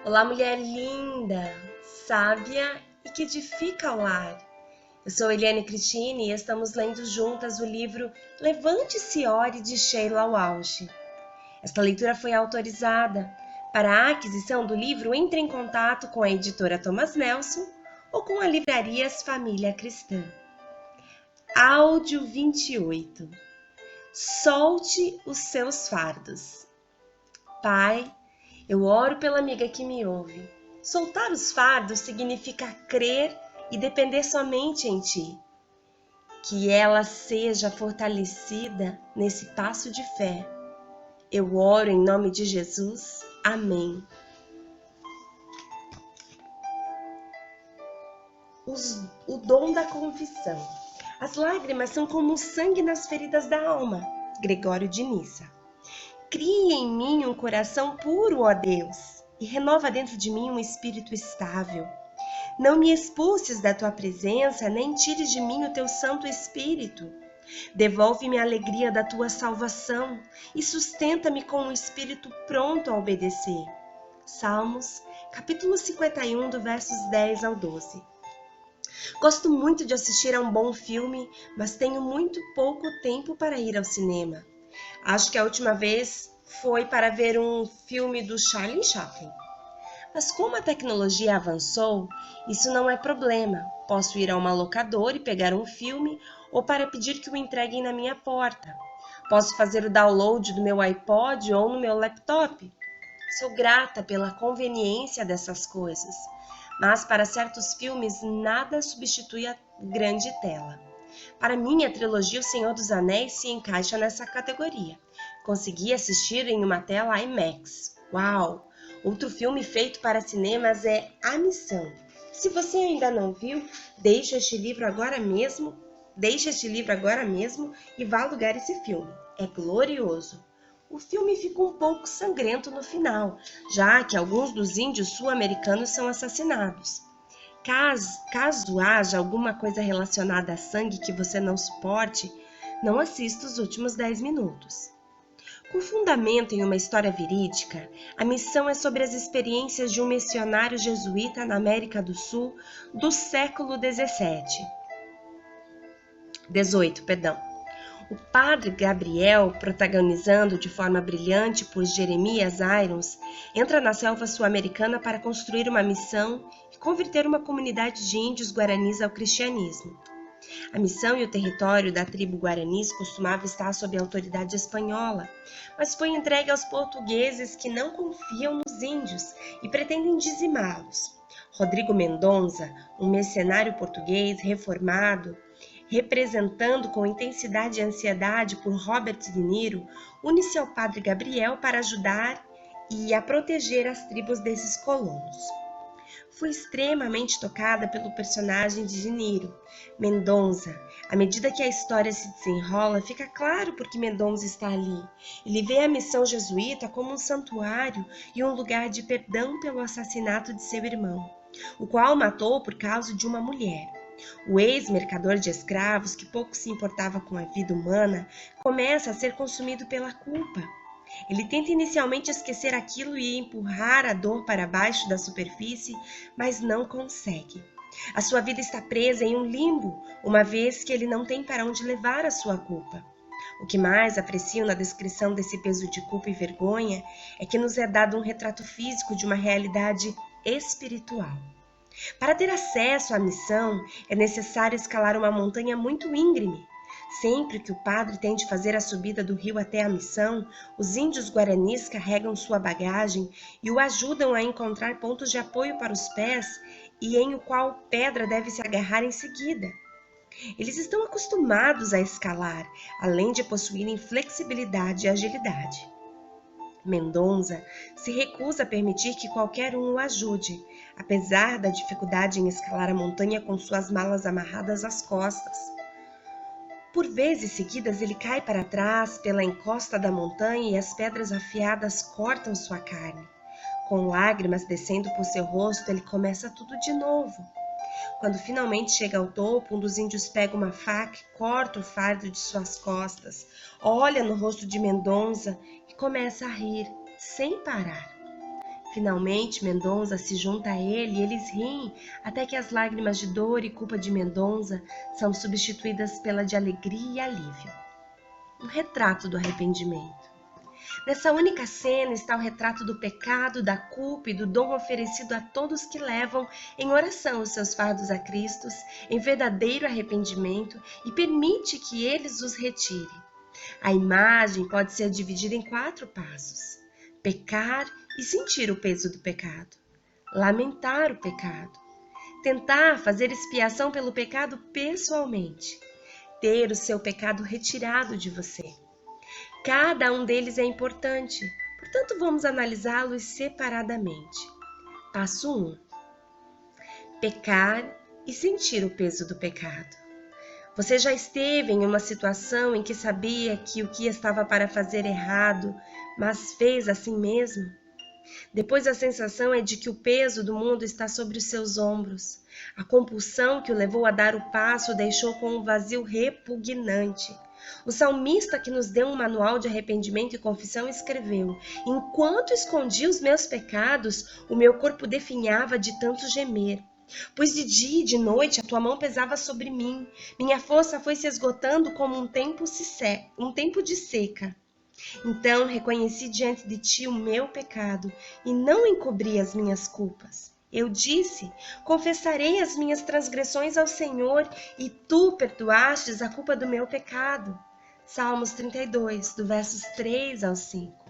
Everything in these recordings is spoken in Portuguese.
Olá, mulher linda, sábia e que edifica o lar. Eu sou Eliane Cristine e estamos lendo juntas o livro Levante-se e Ore, de Sheila Walsh. Esta leitura foi autorizada. Para a aquisição do livro, entre em contato com a editora Thomas Nelson ou com a Livrarias Família Cristã. Áudio 28. Solte os seus fardos. Pai, eu oro pela amiga que me ouve. Soltar os fardos significa crer e depender somente em Ti. Que ela seja fortalecida nesse passo de fé. Eu oro em nome de Jesus. Amém. O dom da confissão. As lágrimas são como o sangue nas feridas da alma. Gregório de Nissa. Cria em mim um coração puro, ó Deus, e renova dentro de mim um espírito estável. Não me expulses da tua presença, nem tires de mim o teu Santo Espírito. Devolve-me a alegria da tua salvação e sustenta-me com um espírito pronto a obedecer. Salmos, capítulo 51, do versos 10 ao 12. Gosto muito de assistir a um bom filme, mas tenho muito pouco tempo para ir ao cinema. Acho que a última vez foi para ver um filme do Charlie Chaplin. Mas como a tecnologia avançou, isso não é problema. Posso ir a uma locadora e pegar um filme ou para pedir que o entreguem na minha porta. Posso fazer o download do meu iPod ou no meu laptop. Sou grata pela conveniência dessas coisas. Mas para certos filmes nada substitui a grande tela. Para mim, a trilogia O Senhor dos Anéis se encaixa nessa categoria. Consegui assistir em uma tela IMAX. Uau! Outro filme feito para cinemas é A Missão. Se você ainda não viu, deixe este livro agora mesmo e vá alugar esse filme. É glorioso. O filme fica um pouco sangrento no final, já que alguns dos índios sul-americanos são assassinados. Caso haja alguma coisa relacionada a sangue que você não suporte, não assista os últimos 10 minutos. Com fundamento em uma história verídica, A Missão é sobre as experiências de um missionário jesuíta na América do Sul do século XVIII. O padre Gabriel, protagonizado de forma brilhante por Jeremias Irons, entra na selva sul-americana para construir uma missão e converter uma comunidade de índios guaranis ao cristianismo. A missão e o território da tribo guaranis costumava estar sob a autoridade espanhola, mas foi entregue aos portugueses que não confiam nos índios e pretendem dizimá-los. Rodrigo Mendonça, um mercenário português reformado, representando com intensidade e ansiedade por Robert De Niro, une-se ao padre Gabriel para ajudar e a proteger as tribos desses colonos. Fui extremamente tocada pelo personagem de De Niro, Mendonça. À medida que a história se desenrola, fica claro por que Mendonça está ali. Ele vê a missão jesuíta como um santuário e um lugar de perdão pelo assassinato de seu irmão, o qual matou por causa de uma mulher. O ex-mercador de escravos, que pouco se importava com a vida humana, começa a ser consumido pela culpa. Ele tenta inicialmente esquecer aquilo e empurrar a dor para baixo da superfície, mas não consegue. A sua vida está presa em um limbo, uma vez que ele não tem para onde levar a sua culpa. O que mais aprecio na descrição desse peso de culpa e vergonha é que nos é dado um retrato físico de uma realidade espiritual. Para ter acesso à missão, é necessário escalar uma montanha muito íngreme. Sempre que o padre tente fazer a subida do rio até a missão, os índios guaranis carregam sua bagagem e o ajudam a encontrar pontos de apoio para os pés e em o qual pedra deve se agarrar em seguida. Eles estão acostumados a escalar, além de possuírem flexibilidade e agilidade. Mendonça se recusa a permitir que qualquer um o ajude, apesar da dificuldade em escalar a montanha com suas malas amarradas às costas. Por vezes seguidas ele cai para trás pela encosta da montanha e as pedras afiadas cortam sua carne. Com lágrimas descendo por seu rosto, ele começa tudo de novo. Quando finalmente chega ao topo, um dos índios pega uma faca e corta o fardo de suas costas, olha no rosto de Mendonça e começa a rir, sem parar. Finalmente, Mendonça se junta a ele e eles riem até que as lágrimas de dor e culpa de Mendonça são substituídas pela de alegria e alívio. Um retrato do arrependimento. Nessa única cena está o retrato do pecado, da culpa e do dom oferecido a todos que levam em oração os seus fardos a Cristo, em verdadeiro arrependimento, e permite que eles os retire. A imagem pode ser dividida em 4 passos: pecar e sentir o peso do pecado, lamentar o pecado, tentar fazer expiação pelo pecado pessoalmente, ter o seu pecado retirado de você. Cada um deles é importante, portanto vamos analisá-los separadamente. Passo 1. Pecar e sentir o peso do pecado. Você já esteve em uma situação em que sabia que o que estava para fazer errado, mas fez assim mesmo? Depois a sensação é de que o peso do mundo está sobre os seus ombros. A compulsão que o levou a dar o passo o deixou com um vazio repugnante. O salmista, que nos deu um manual de arrependimento e confissão, escreveu: enquanto escondi os meus pecados, o meu corpo definhava de tanto gemer. Pois de dia e de noite a tua mão pesava sobre mim. Minha força foi se esgotando como um tempo de seca. Então reconheci diante de ti o meu pecado e não encobri as minhas culpas. Eu disse: confessarei as minhas transgressões ao Senhor, e tu perdoastes a culpa do meu pecado. Salmos 32, do versos 3 ao 5.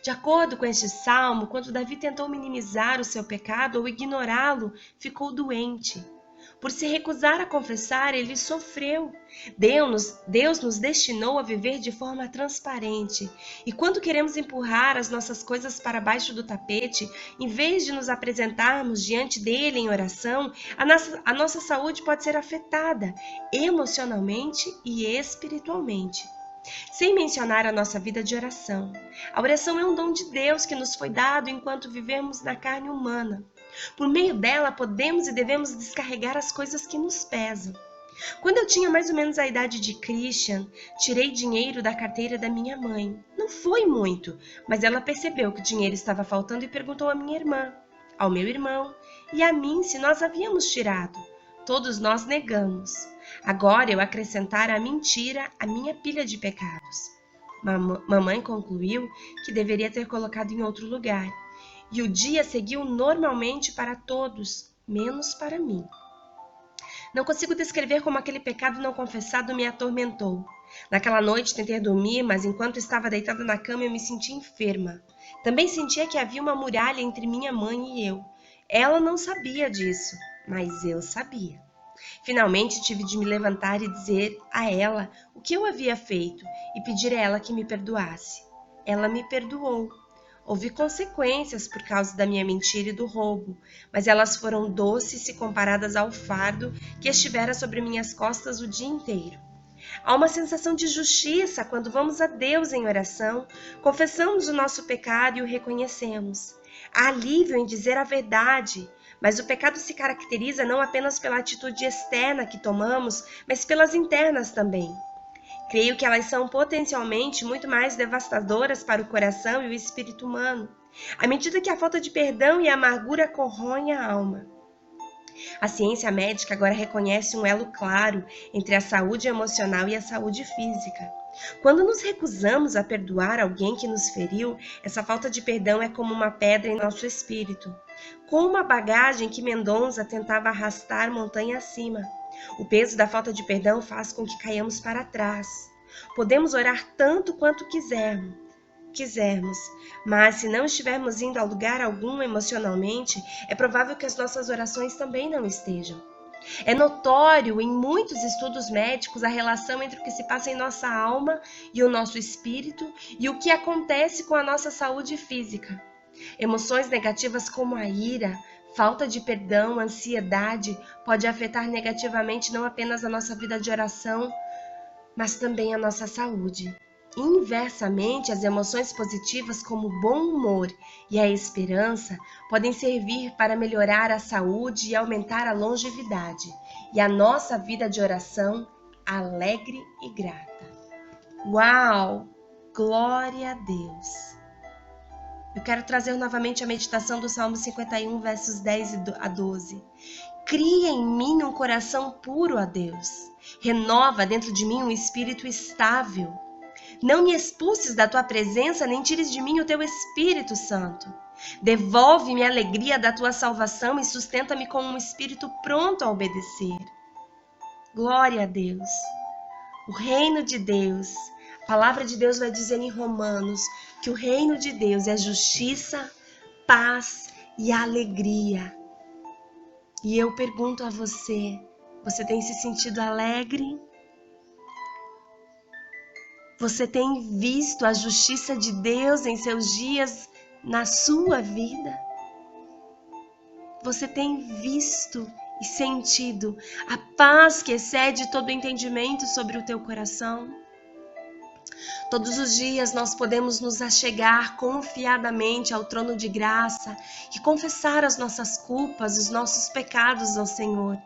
De acordo com este salmo, quando Davi tentou minimizar o seu pecado ou ignorá-lo, ficou doente. Por se recusar a confessar, ele sofreu. Deus nos destinou a viver de forma transparente. E quando queremos empurrar as nossas coisas para baixo do tapete, em vez de nos apresentarmos diante dele em oração, a nossa saúde pode ser afetada emocionalmente e espiritualmente. Sem mencionar a nossa vida de oração. A oração é um dom de Deus que nos foi dado enquanto vivemos na carne humana. Por meio dela, podemos e devemos descarregar as coisas que nos pesam. Quando eu tinha mais ou menos a idade de Christian, tirei dinheiro da carteira da minha mãe. Não foi muito, mas ela percebeu que o dinheiro estava faltando e perguntou à minha irmã, ao meu irmão e a mim se nós havíamos tirado. Todos nós negamos. Agora eu acrescentara à mentira a minha pilha de pecados. Mamãe concluiu que deveria ter colocado em outro lugar. E o dia seguiu normalmente para todos, menos para mim. Não consigo descrever como aquele pecado não confessado me atormentou. Naquela noite tentei dormir, mas enquanto estava deitada na cama eu me senti enferma. Também sentia que havia uma muralha entre minha mãe e eu. Ela não sabia disso, mas eu sabia. Finalmente tive de me levantar e dizer a ela o que eu havia feito e pedir a ela que me perdoasse. Ela me perdoou. Houve consequências por causa da minha mentira e do roubo, mas elas foram doces se comparadas ao fardo que estivera sobre minhas costas o dia inteiro. Há uma sensação de justiça quando vamos a Deus em oração, confessamos o nosso pecado e o reconhecemos. Há alívio em dizer a verdade, mas o pecado se caracteriza não apenas pela atitude externa que tomamos, mas pelas internas também. Creio que elas são potencialmente muito mais devastadoras para o coração e o espírito humano, à medida que a falta de perdão e a amargura corroem a alma. A ciência médica agora reconhece um elo claro entre a saúde emocional e a saúde física. Quando nos recusamos a perdoar alguém que nos feriu, essa falta de perdão é como uma pedra em nosso espírito, como uma bagagem que Mendonça tentava arrastar montanha acima. O peso da falta de perdão faz com que caiamos para trás. Podemos orar tanto quanto quisermos, mas se não estivermos indo a lugar algum emocionalmente, é provável que as nossas orações também não estejam. É notório em muitos estudos médicos a relação entre o que se passa em nossa alma e o nosso espírito e o que acontece com a nossa saúde física. Emoções negativas como a ira, falta de perdão, ansiedade, pode afetar negativamente não apenas a nossa vida de oração, mas também a nossa saúde. Inversamente, as emoções positivas como o bom humor e a esperança podem servir para melhorar a saúde e aumentar a longevidade, e a nossa vida de oração alegre e grata. Uau! Glória a Deus! Eu quero trazer novamente a meditação do Salmo 51, versos 10 a 12. Cria em mim um coração puro, ó Deus. Renova dentro de mim um espírito estável. Não me expulses da tua presença, nem tires de mim o teu Espírito Santo. Devolve-me a alegria da tua salvação e sustenta-me com um espírito pronto a obedecer. Glória a Deus. O reino de Deus, a palavra de Deus vai dizer em Romanos que o reino de Deus é justiça, paz e alegria. E eu pergunto a você, você tem se sentido alegre? Você tem visto a justiça de Deus em seus dias na sua vida? Você tem visto e sentido a paz que excede todo o entendimento sobre o teu coração? Todos os dias nós podemos nos achegar confiadamente ao trono de graça e confessar as nossas culpas, os nossos pecados ao Senhor.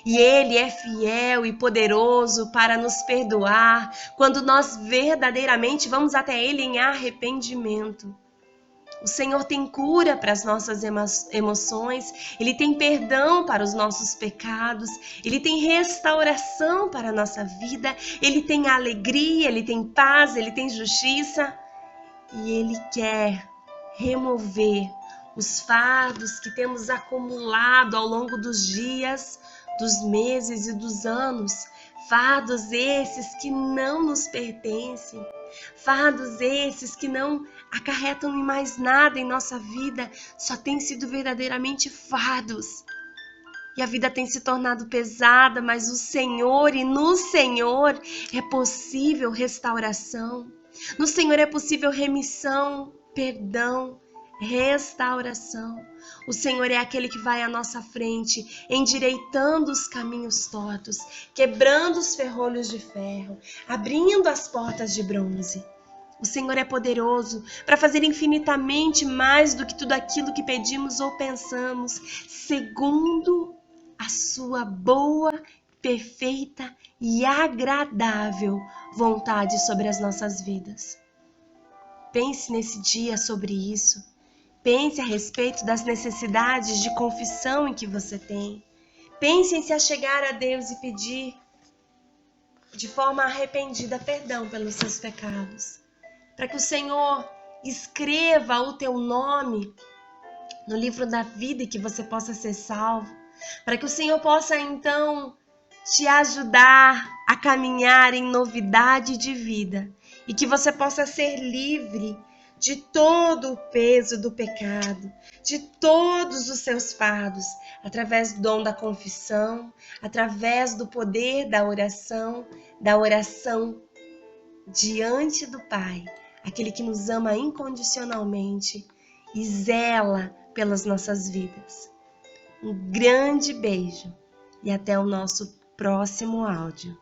E Ele é fiel e poderoso para nos perdoar quando nós verdadeiramente vamos até Ele em arrependimento. O Senhor tem cura para as nossas emoções, Ele tem perdão para os nossos pecados, Ele tem restauração para a nossa vida, Ele tem alegria, Ele tem paz, Ele tem justiça e Ele quer remover os fardos que temos acumulado ao longo dos dias, dos meses e dos anos, fardos esses que não nos pertencem. Fardos esses que não acarretam em mais nada em nossa vida, só têm sido verdadeiramente fardos. E a vida tem se tornado pesada, mas o Senhor e no Senhor é possível restauração. No Senhor é possível remissão, perdão, restauração. O Senhor é aquele que vai à nossa frente, endireitando os caminhos tortos, quebrando os ferrolhos de ferro, abrindo as portas de bronze. O Senhor é poderoso para fazer infinitamente mais do que tudo aquilo que pedimos ou pensamos, segundo a sua boa, perfeita e agradável vontade sobre as nossas vidas. Pense nesse dia sobre isso. Pense a respeito das necessidades de confissão em que você tem. Pense em se achegar a Deus e pedir de forma arrependida perdão pelos seus pecados. Para que o Senhor escreva o teu nome no livro da vida e que você possa ser salvo. Para que o Senhor possa então te ajudar a caminhar em novidade de vida. E que você possa ser livre de todo o peso do pecado, de todos os seus fardos, através do dom da confissão, através do poder da oração diante do Pai, aquele que nos ama incondicionalmente e zela pelas nossas vidas. Um grande beijo e até o nosso próximo áudio.